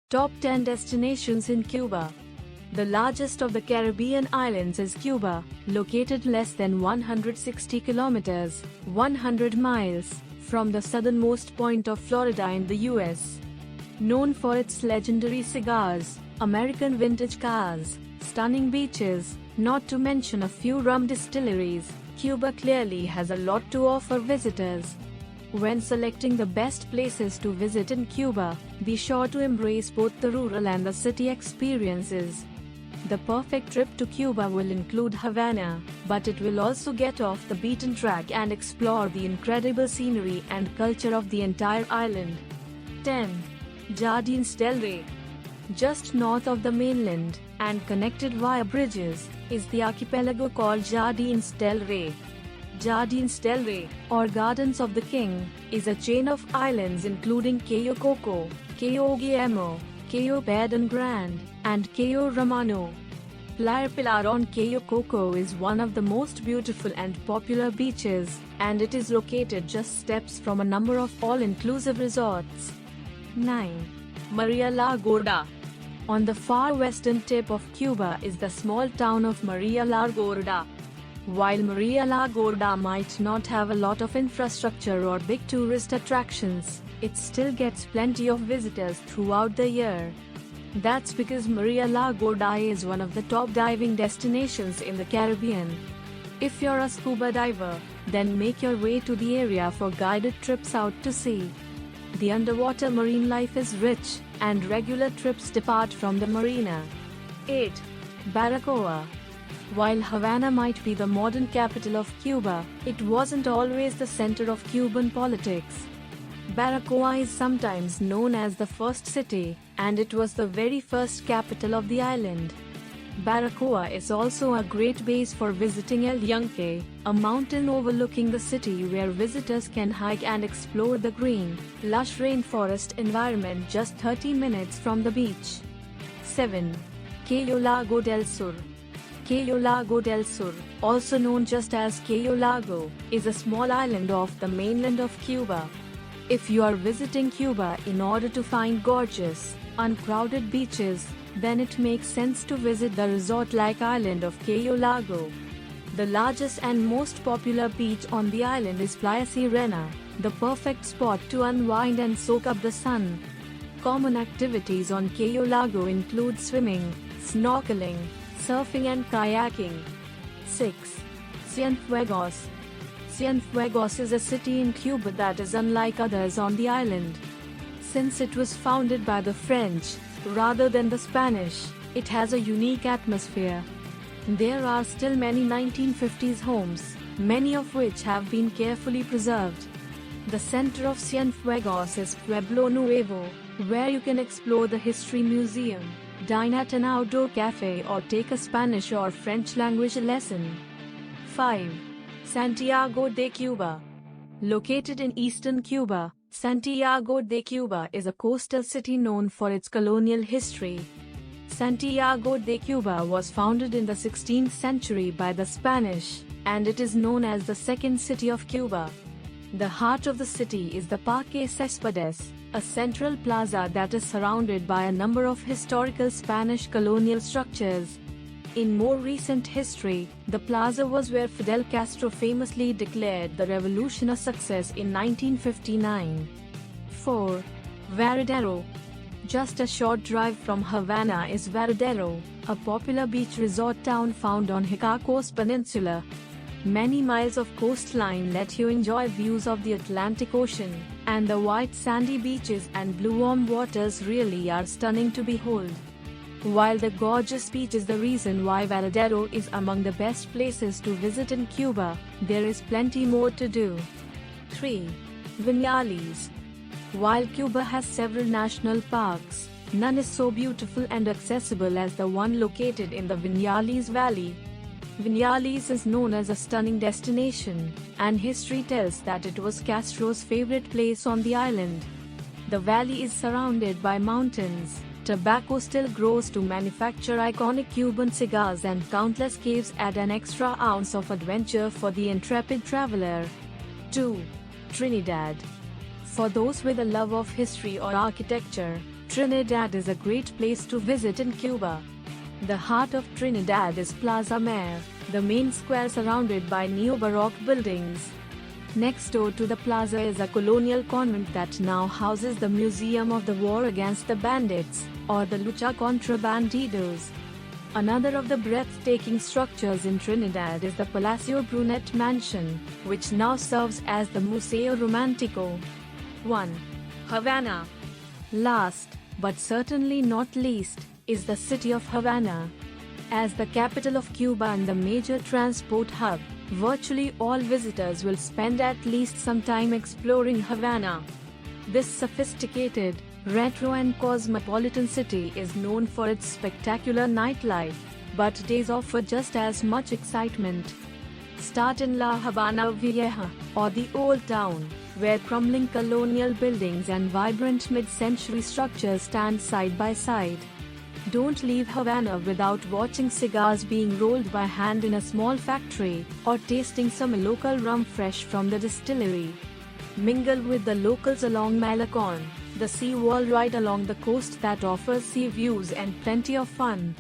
Top 10 destinations in Cuba. The largest of the Caribbean islands is Cuba, located less than 160 kilometers, 100 miles, from the southernmost point of Florida in the US. Known for its legendary cigars, American vintage cars, stunning beaches, not to mention a few rum distilleries, Cuba clearly has a lot to offer visitors. When selecting the best places to visit in Cuba, be sure to embrace both the rural and the city experiences. The perfect trip to Cuba will include Havana, but it will also get off the beaten track and explore the incredible scenery and culture of the entire island. 10. Jardins del Rey. Just north of the mainland, and connected via bridges, is the archipelago called Jardins del Rey. Jardins del Rey, or Gardens of the King, is a chain of islands including Cayo Coco, Cayo Guillermo, Cayo Pedron Grande, and Cayo Romano. Playa Pilar on Cayo Coco is one of the most beautiful and popular beaches, and it is located just steps from a number of all-inclusive resorts. 9. Maria la Gorda. On the far western tip of Cuba is the small town of Maria la Gorda. While Maria la Gorda might not have a lot of infrastructure or big tourist attractions, it still gets plenty of visitors throughout the year. That's because Maria la Gorda is one of the top diving destinations in the Caribbean. If you're a scuba diver, then make your way to the area for guided trips out to sea. The underwater marine life is rich, and regular trips depart from the marina. 8. Barracuda. While Havana might be the modern capital of Cuba, it wasn't always the center of Cuban politics. Barracuda is sometimes known as the first city, and it was the very first capital of the island. Barracuda is also a great base for visiting El Yunque, a mountain overlooking the city where visitors can hike and explore the green, lush rainforest environment just 30 minutes from the beach. 7. Cayo Lago del Sur. Cayo Lago del Sur, also known just as Cayo Lago, is a small island off the mainland of Cuba. If you are visiting Cuba in order to find gorgeous, uncrowded beaches, then it makes sense to visit the resort-like island of Cayo Lago. The largest and most popular beach on the island is Playa Sirena, the perfect spot to unwind and soak up the sun. Common activities on Cayo Lago include swimming, snorkeling, surfing and kayaking. 6. Cienfuegos. Cienfuegos is a city in Cuba that is unlike others on the island. Since it was founded by the French, rather than the Spanish, it has a unique atmosphere. There are still many 1950s homes, many of which have been carefully preserved. The center of Cienfuegos is Pueblo Nuevo, where you can explore the History Museum, dine at an outdoor cafe or take a Spanish or French language lesson. 5. Santiago de Cuba. Located in eastern Cuba, Santiago de Cuba is a coastal city known for its colonial history. Santiago de Cuba was founded in the 16th century by the Spanish, and it is known as the second city of Cuba. The heart of the city is the Parque Céspedes, a central plaza that is surrounded by a number of historical Spanish colonial structures. In more recent history, the plaza was where Fidel Castro famously declared the revolution a success in 1959. 4. Varadero. Just a short drive from Havana is Varadero, a popular beach resort town found on Icacos Peninsula. Many miles of coastline let you enjoy views of the Atlantic Ocean, and the white sandy beaches and blue warm waters really are stunning to behold. While the gorgeous beach is the reason why Varadero is among the best places to visit in Cuba, there is plenty more to do. 3. Vinyalis. While Cuba has several national parks, none is so beautiful and accessible as the one located in the Vinyalis Valley. Vinyalis is known as a stunning destination, and history tells that it was Castro's favorite place on the island. The valley is surrounded by mountains, tobacco still grows to manufacture iconic Cuban cigars, and countless caves add an extra ounce of adventure for the intrepid traveler. 2. Trinidad. For those with a love of history or architecture, Trinidad is a great place to visit in Cuba. The heart of Trinidad is Plaza Mayor, the main square surrounded by neo-Baroque buildings. Next door to the plaza is a colonial convent that now houses the Museum of the War Against the Bandits, or the Lucha contra Bandidos. Another of the breathtaking structures in Trinidad is the Palacio Brunet Mansion, which now serves as the Museo Romantico. 1. Havana. Last, but certainly not least, is the city of Havana. As the capital of Cuba and the major transport hub, virtually all visitors will spend at least some time exploring Havana. This sophisticated, retro and cosmopolitan city is known for its spectacular nightlife, but days offer just as much excitement. Start in La Habana Vieja, or the Old Town, where crumbling colonial buildings and vibrant mid-century structures stand side by side. Don't leave Havana without watching cigars being rolled by hand in a small factory, or tasting some local rum fresh from the distillery. Mingle with the locals along Malecon, the sea wall right along the coast that offers sea views and plenty of fun.